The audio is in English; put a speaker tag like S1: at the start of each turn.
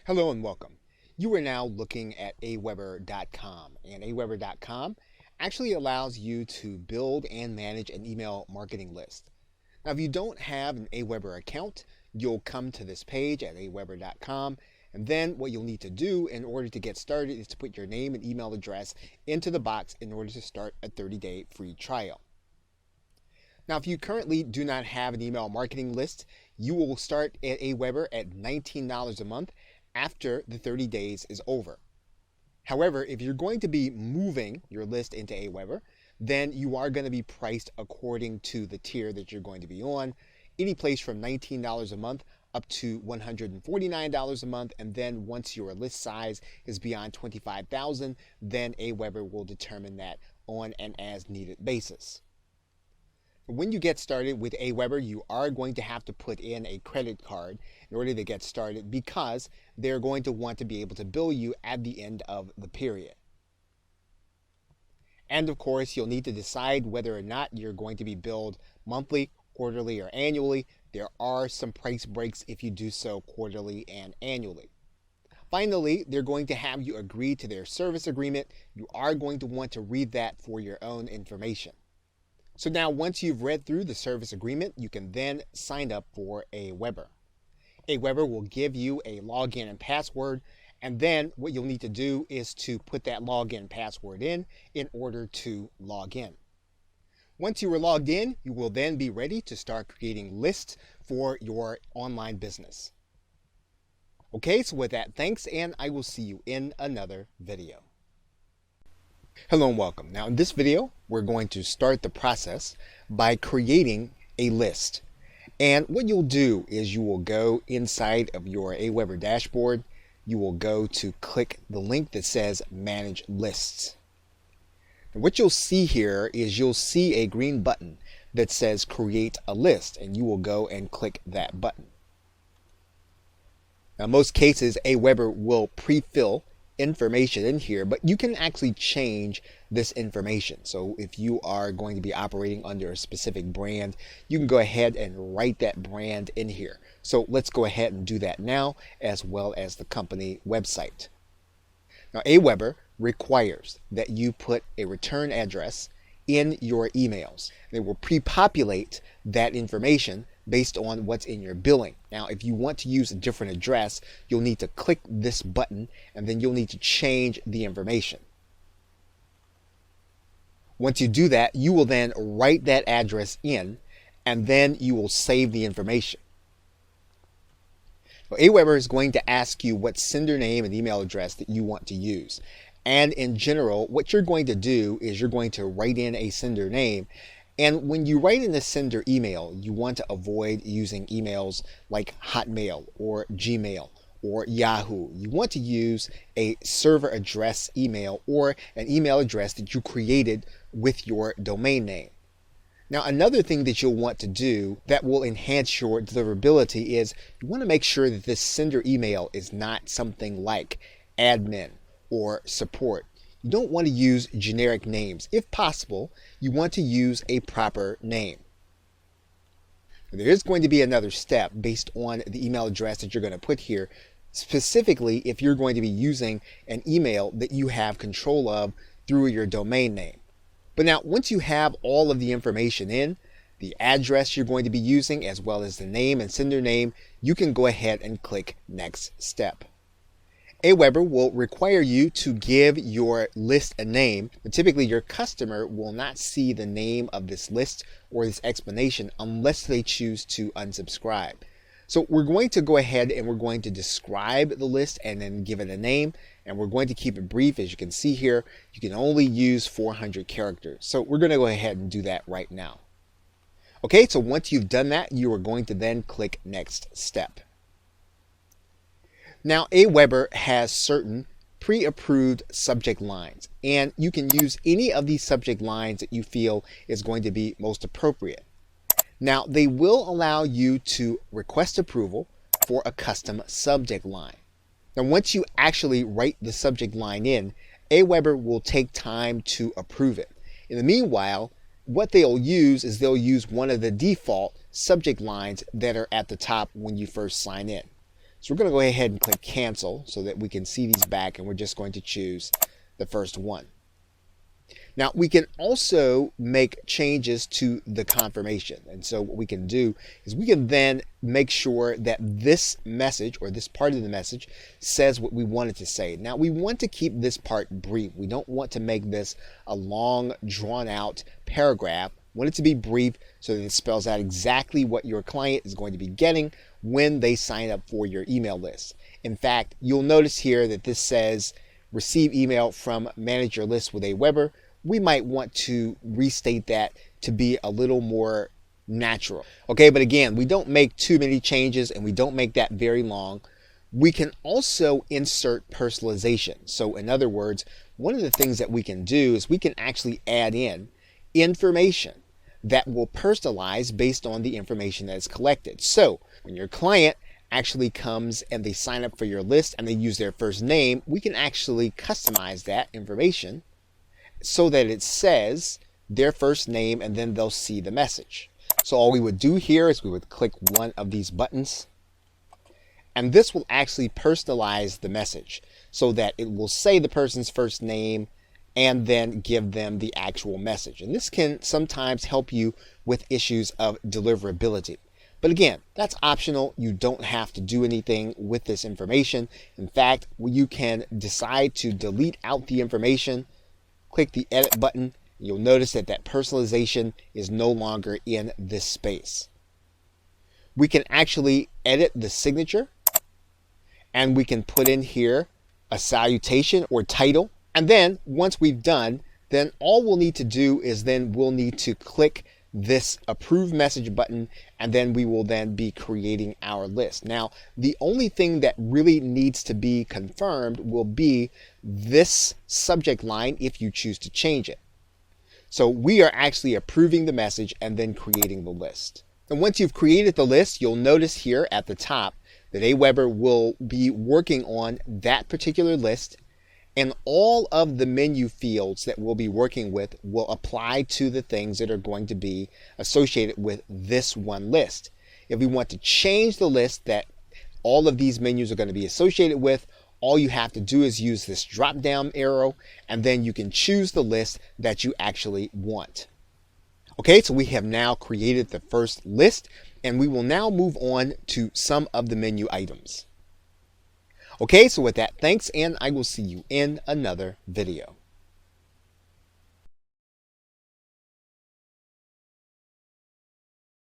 S1: Hello and welcome. You are now looking at Aweber.com, and Aweber.com actually allows you to build and manage an email marketing list. Now, if you don't have an Aweber account, you'll come to this page at Aweber.com, and then what you'll need to do in order to get started is to put your name and email address into the box in order to start a 30-day free trial. Now, if you currently do not have an email marketing list, you will start at Aweber at $19 a month after the 30 days is over. However, if you're going to be moving your list into Aweber, then you are going to be priced according to the tier that you're going to be on, any place from $19 a month up to $149 a month, and then once your list size is beyond 25,000, then Aweber will determine that on an as-needed basis. When you get started with Aweber, you are going to have to put in a credit card in order to get started because they're going to want to be able to bill you at the end of the period. And of course, you'll need to decide whether or not you're going to be billed monthly, quarterly, or annually. There are some price breaks if you do so quarterly and annually. Finally, they're going to have you agree to their service agreement. You are going to want to read that for your own information. So now once you've read through the service agreement, you can then sign up for Aweber. Aweber will give you a login and password, and then what you'll need to do is to put that login password in order to log in. Once you are logged in, you will then be ready to start creating lists for your online business. Okay, so with that, thanks, and I will see you in another video. Hello and welcome. Now in this video, we're going to start the process by creating a list. And what you'll do is you will go inside of your Aweber dashboard. You will go to click the link that says Manage Lists. And what you'll see here is you'll see a green button that says Create a List, and you will go and click that button. Now in most cases, Aweber will pre-fill information in here, but you can actually change this information. So if you are going to be operating under a specific brand, you can go ahead and write that brand in here. So let's go ahead and do that now, as well as the company website. Now Aweber requires that you put a return address in your emails. They will pre-populate that information based on what's in your billing. Now, if you want to use a different address, you'll need to click this button, and then you'll need to change the information. Once you do that, you will then write that address in, and then you will save the information. Well, Aweber is going to ask you what sender name and email address that you want to use. And in general, what you're going to do is you're going to write in a sender name. And when you write in a sender email, you want to avoid using emails like Hotmail or Gmail or Yahoo. You want to use a server address email or an email address that you created with your domain name. Now, another thing that you'll want to do that will enhance your deliverability is you want to make sure that this sender email is not something like admin or support. You don't want to use generic names. If possible, you want to use a proper name. There is going to be another step based on the email address that you're going to put here, specifically if you're going to be using an email that you have control of through your domain name. But now, once you have all of the information in, the address you're going to be using, as well as the name and sender name, you can go ahead and click Next Step. Aweber will require you to give your list a name, but typically your customer will not see the name of this list or this explanation unless they choose to unsubscribe. So we're going to go ahead and we're going to describe the list and then give it a name, and we're going to keep it brief. As you can see here, you can only use 400 characters. So we're going to go ahead and do that right now. Okay, so once you've done that, you are going to then click Next Step. Now, Aweber has certain pre-approved subject lines, and you can use any of these subject lines that you feel is going to be most appropriate. Now, they will allow you to request approval for a custom subject line. Now, once you actually write the subject line in, Aweber will take time to approve it. In the meanwhile, what they'll use is they'll use one of the default subject lines that are at the top when you first sign in. So we're going to go ahead and click cancel so that we can see these back, and we're just going to choose the first one. Now we can also make changes to the confirmation. And so what we can do is we can then make sure that this message, or this part of the message, says what we want it to say. Now we want to keep this part brief. We don't want to make this a long, drawn out paragraph. We want it to be brief so that it spells out exactly what your client is going to be getting when they sign up for your email list. In fact, you'll notice here that this says receive email from manage your list with Aweber. We might want to restate that to be a little more natural. Okay, but again, we don't make too many changes and we don't make that very long. We can also insert personalization. So in other words, one of the things that we can do is we can actually add in information that will personalize based on the information that is collected. So when your client actually comes and they sign up for your list and they use their first name, we can actually customize that information so that it says their first name, and then they'll see the message. So all we would do here is we would click one of these buttons, and this will actually personalize the message so that it will say the person's first name and then give them the actual message. And this can sometimes help you with issues of deliverability. But again, that's optional. You don't have to do anything with this information. In fact, you can decide to delete out the information. Click the edit button. You'll notice that that personalization is no longer in this space. We can actually edit the signature, and we can put in here a salutation or title. And then once we've done, then all we'll need to do is then we'll need to click this approve message button, and then we will then be creating our list. Now, the only thing that really needs to be confirmed will be this subject line if you choose to change it. So we are actually approving the message and then creating the list. And once you've created the list, you'll notice here at the top that Aweber will be working on that particular list, and all of the menu fields that we'll be working with will apply to the things that are going to be associated with this one list. If we want to change the list that all of these menus are going to be associated with, all you have to do is use this drop down arrow, and then you can choose the list that you actually want. Okay, so we have now created the first list, and we will now move on to some of the menu items. Okay, so with that, thanks, and I will see you in another video.